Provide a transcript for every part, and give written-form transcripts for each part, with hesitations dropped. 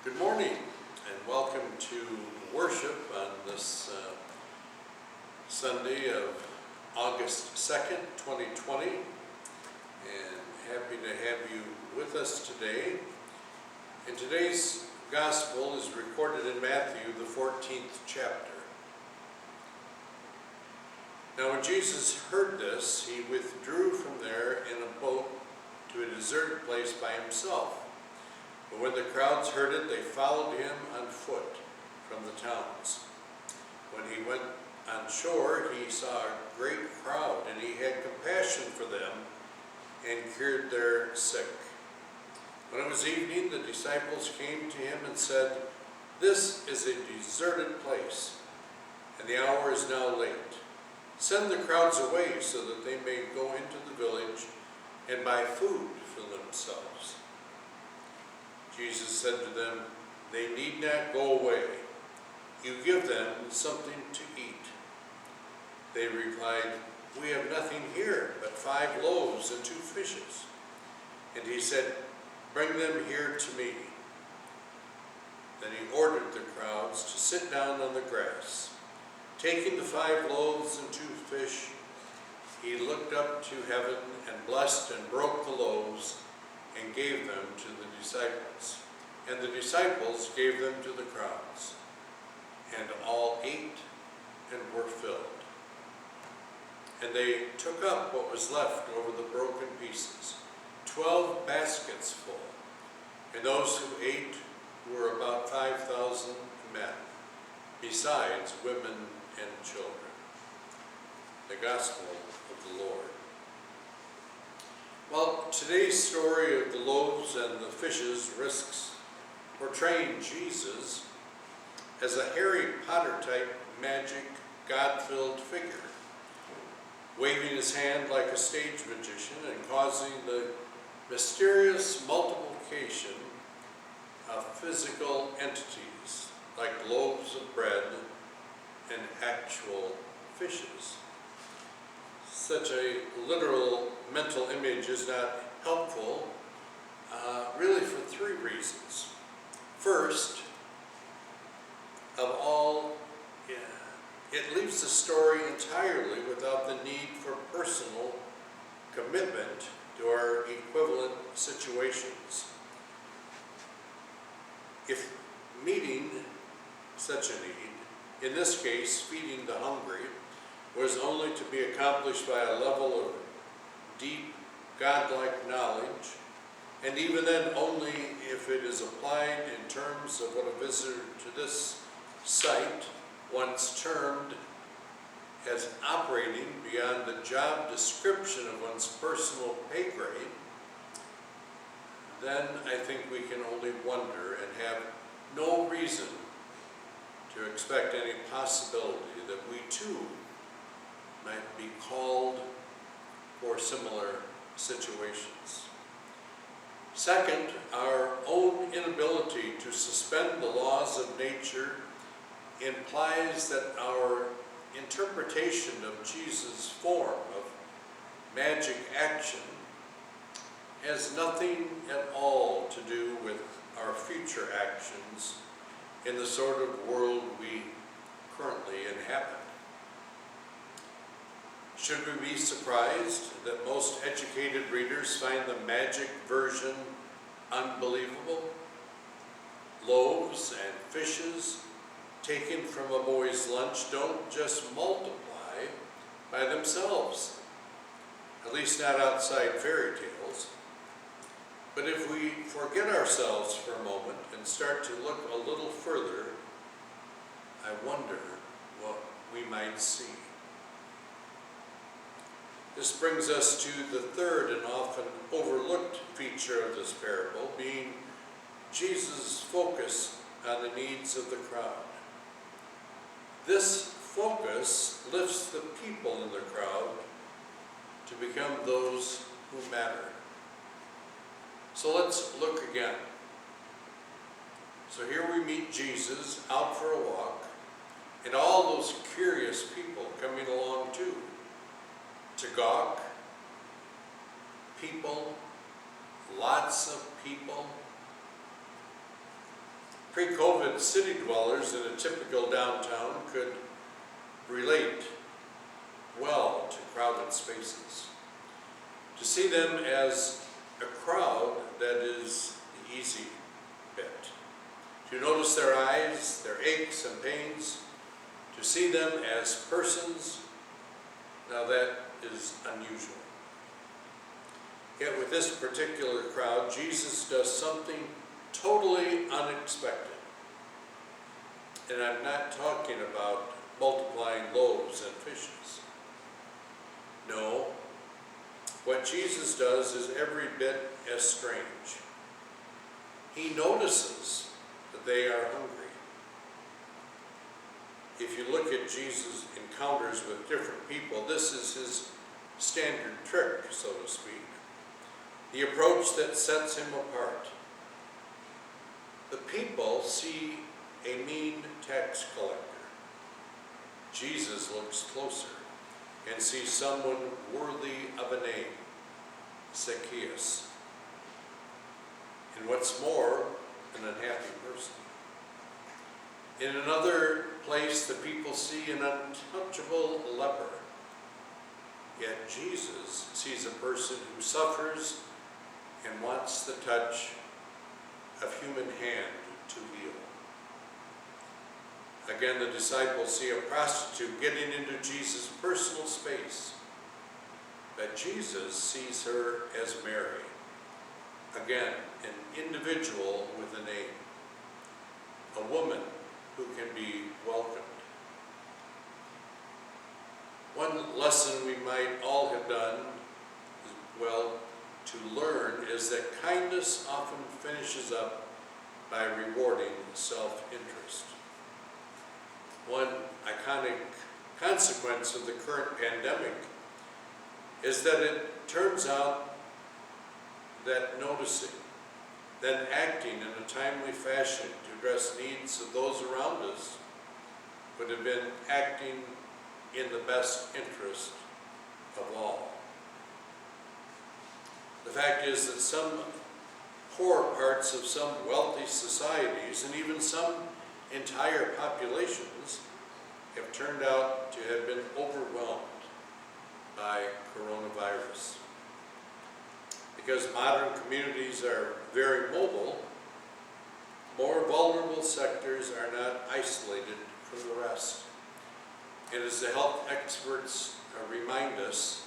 Good morning and welcome to worship on this Sunday of August 2nd, 2020. And happy to have you with us today. And today's gospel is recorded in Matthew, the 14th chapter. Now when Jesus heard this, he withdrew from there in a boat to a deserted place by himself. But when the crowds heard it, they followed him on foot from the towns. When he went on shore, he saw a great crowd, and he had compassion for them and cured their sick. When it was evening, the disciples came to him and said, "This is a deserted place, and the hour is now late. Send the crowds away so that they may go into the village and buy food for themselves." Jesus said to them, "They need not go away. You give them something to eat." They replied, "We have nothing here but 5 loaves and 2 fishes." And he said, "Bring them here to me." Then he ordered the crowds to sit down on the grass. Taking the 5 loaves and 2 fish, he looked up to heaven and blessed and broke the loaves and gave them to the disciples. And the disciples gave them to the crowds. And all ate and were filled. And they took up what was left over the broken pieces, 12 baskets full. And those who ate were about 5,000 men, besides women and children. The Gospel of the Lord. Well, today's story of the loaves and the fishes risks portraying Jesus as a Harry Potter-type magic, God-filled figure, waving his hand like a stage magician and causing the mysterious multiplication of physical entities like loaves of bread and actual fishes. Such a literal mental image is not helpful, really for 3 reasons. First of all, it leaves the story entirely without the need for personal commitment to our equivalent situations. If meeting such a need, in this case feeding the hungry, was only to be accomplished by a level of deep, godlike knowledge, and even then only if it is applied in terms of what a visitor to this site once termed as operating beyond the job description of one's personal pay grade, then I think we can only wonder and have no reason to expect any possibility that we too might be called for similar situations. Second, our own inability to suspend the laws of nature implies that our interpretation of Jesus' form of magic action has nothing at all to do with our future actions in the sort of world we currently inhabit. Should we be surprised that most educated readers find the magic version unbelievable? Loaves and fishes taken from a boy's lunch don't just multiply by themselves, at least not outside fairy tales. But if we forget ourselves for a moment and start to look a little further, I wonder what we might see. This brings us to the third and often overlooked feature of this parable, being Jesus' focus on the needs of the crowd. This focus lifts the people in the crowd to become those who matter. So let's look again. So here we meet Jesus out for a walk, and all those curious people coming along too, to gawk. People, lots of people. Pre-COVID city dwellers in a typical downtown could relate well to crowded spaces. To see them as a crowd, that is the easy bit. To notice their eyes, their aches and pains, to see them as persons, now that is unusual. Yet with this particular crowd, Jesus does something totally unexpected. And I'm not talking about multiplying loaves and fishes. No, what Jesus does is every bit as strange. He notices that they are hungry. If you look at Jesus' encounters with different people, this is his standard trick, so to speak. The approach that sets him apart. The people see a mean tax collector. Jesus looks closer and sees someone worthy of a name, Zacchaeus. And what's more, an unhappy person. In another place, the people see an untouchable leper. Yet Jesus sees a person who suffers and wants the touch of human hand to heal. Again, the disciples see a prostitute getting into Jesus' personal space, but Jesus sees her as Mary. Again, an individual with a name, a woman who can be welcomed. One lesson we might all have done, well, to learn, is that kindness often finishes up by rewarding self-interest. One iconic consequence of the current pandemic is that it turns out that noticing, then acting in a timely fashion to address needs of those around us would have been acting in the best interest of all. The fact is that some poor parts of some wealthy societies and even some entire populations have turned out to have been overwhelmed by coronavirus. Because modern communities are very mobile, more vulnerable sectors are not isolated from the rest. And as the health experts remind us,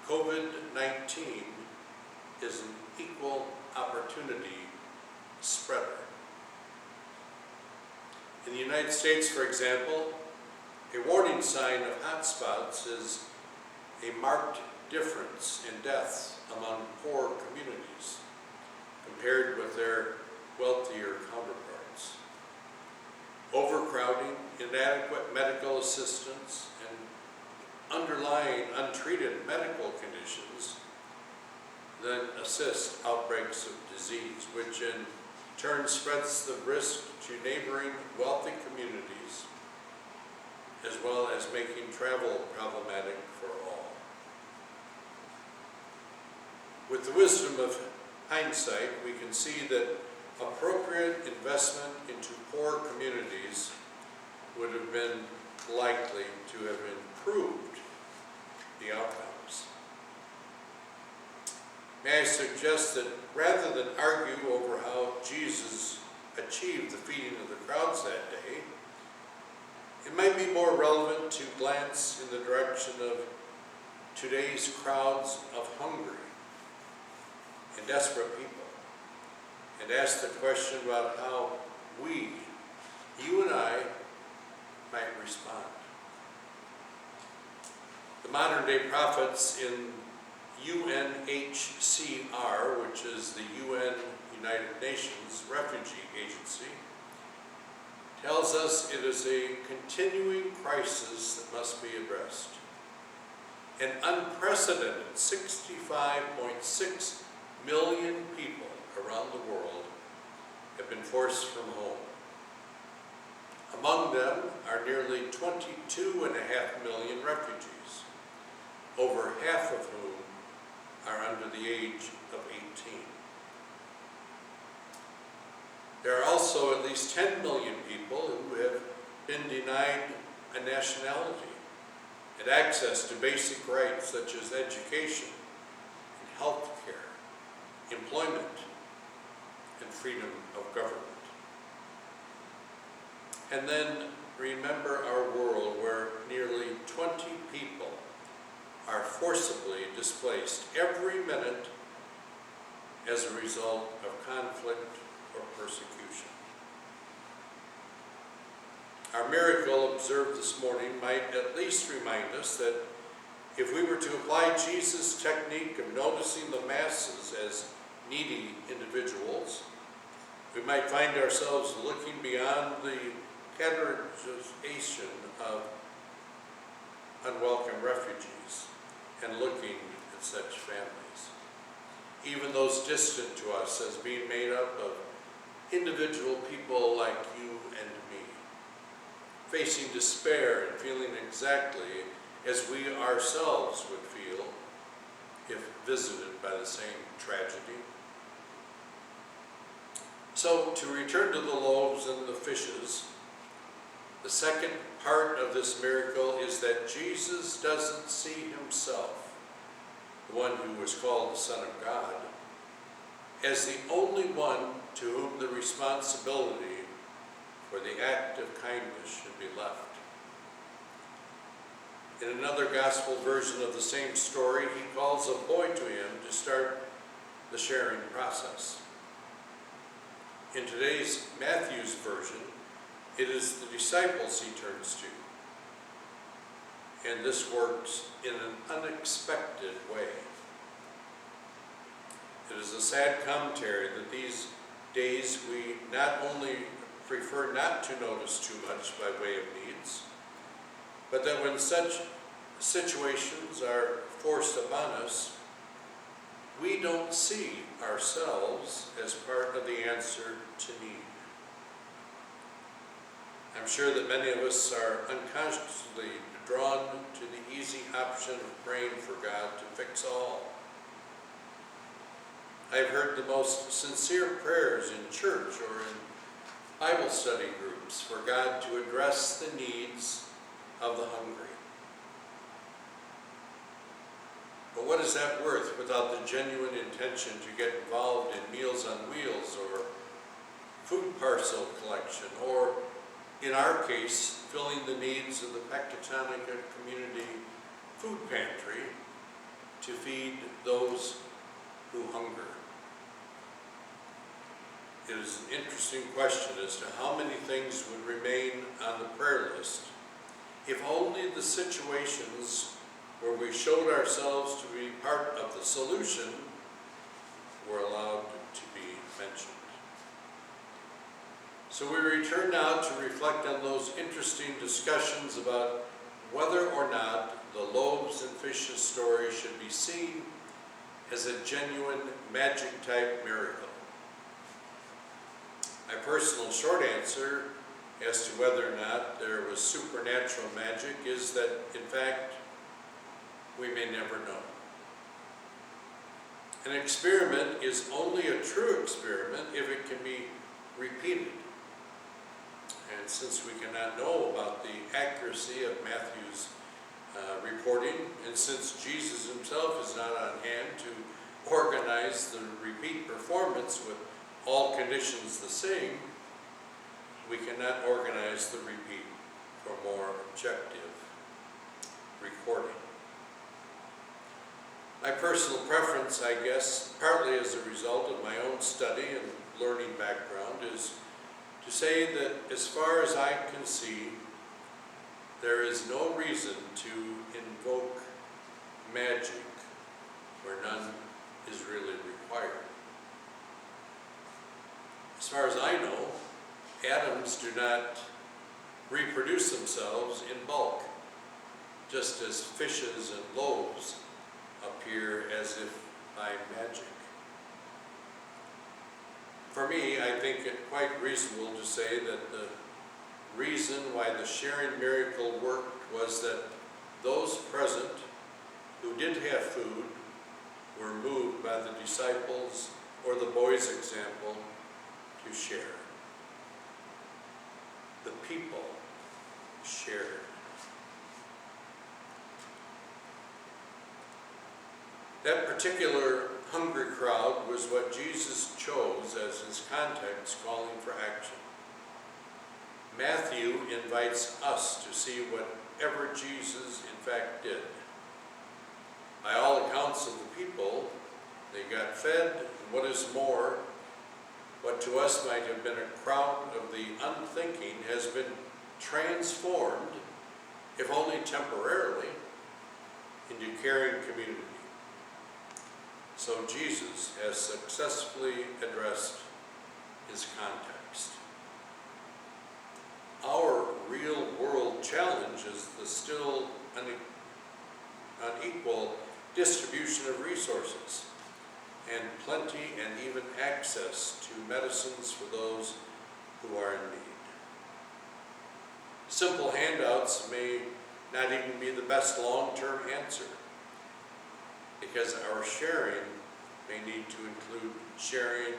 COVID-19 is an equal opportunity spreader. In the United States, for example, a warning sign of hotspots is a marked difference in deaths among poor communities compared with their wealthier counterparts. Overcrowding, inadequate medical assistance, and underlying untreated medical conditions then assist outbreaks of disease, which in turn spreads the risk to neighboring wealthy communities, as well as making travel problematic for all. With the wisdom of hindsight, we can see that appropriate investment into poor communities would have been likely to have improved the outcomes. May I suggest that rather than argue over how Jesus achieved the feeding of the crowds that day, it might be more relevant to glance in the direction of today's crowds of hungry and desperate people, and ask the question about how we, you and I, might respond. The modern day prophets in UNHCR, which is the UN United Nations Refugee Agency, tells us it is a continuing crisis that must be addressed. An unprecedented 65.6 million people around the world have been forced from home. Among them are nearly 22.5 million refugees, over half of whom are under the age of 18. There are also also at least 10 million people who have been denied a nationality and access to basic rights such as education, and health care, employment, and freedom of government. And then remember our world where nearly 20 people are forcibly displaced every minute as a result of conflict or persecution. Our miracle observed this morning might at least remind us that if we were to apply Jesus' technique of noticing the masses as needy individuals, we might find ourselves looking beyond the categorization of unwelcome refugees and looking at such families, even those distant to us, as being made up of individual people like you and me, facing despair and feeling exactly as we ourselves would feel if visited by the same tragedy. So, to return to the loaves and the fishes, the second part of this miracle is that Jesus doesn't see himself, the one who was called the Son of God, as the only one to whom the responsibility for the act of kindness should be left. In another gospel version of the same story, he calls a boy to him to start the sharing process. In today's Matthew's version, it is the disciples he turns to. And this works in an unexpected way. It is a sad commentary that these days we not only prefer not to notice too much by way of needs, but that when such situations are forced upon us, we don't see ourselves as part of the answer to need. I'm sure that many of us are unconsciously drawn to the easy option of praying for God to fix all. I've heard the most sincere prayers in church or in Bible study groups for God to address the needs of the hungry. But what is that worth without the genuine intention to get involved in Meals on Wheels or food parcel collection, or in our case, filling the needs of the Pecatonica Community Food Pantry to feed those who hunger? It is an interesting question as to how many things would remain on the prayer list if only the situations where we showed ourselves to be part of the solution were allowed to be mentioned. So we return now to reflect on those interesting discussions about whether or not the loaves and fishes story should be seen as a genuine magic-type miracle. My personal short answer as to whether or not there was supernatural magic is that, in fact, we may never know. An experiment is only a true experiment if it can be repeated. And since we cannot know about the accuracy of Matthew's reporting, and since Jesus himself is not on hand to organize the repeat performance with all conditions the same, we cannot organize the repeat for more objective recording. My personal preference, I guess, partly as a result of my own study and learning background, is to say that as far as I can see, there is no reason to invoke magic where none is really required. As far as I know, atoms do not reproduce themselves in bulk, just as fishes and loaves appear as if by magic. For me, I think it quite reasonable to say that the reason why the sharing miracle worked was that those present who did have food were moved by the disciples or the boy's example to share. people shared. That particular hungry crowd was what Jesus chose as his context calling for action. Matthew invites us to see whatever Jesus in fact did. By all accounts of the people, they got fed, and what is more, what to us might have been a crowd of the unthinking has been transformed, if only temporarily, into caring community. So Jesus has successfully addressed his context. Our real world challenge is the still unequal distribution of resources and plenty and even access to medicines for those who are in need. Simple handouts may not even be the best long-term answer, because our sharing may need to include sharing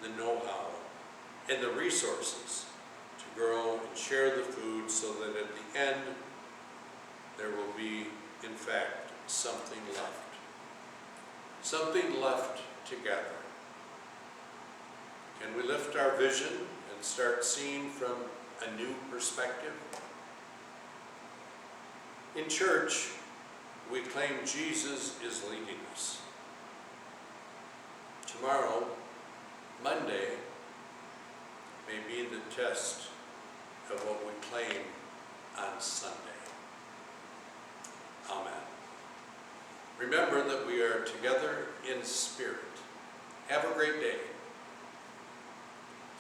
the know-how and the resources to grow and share the food, so that at the end there will be, in fact, something left. Something left to gather. Can we lift our vision and start seeing from a new perspective? In church, we claim Jesus is leading us. Tomorrow, Monday, may be the test of what we claim on Sunday. Amen. Remember that we are together in spirit. Have a great day.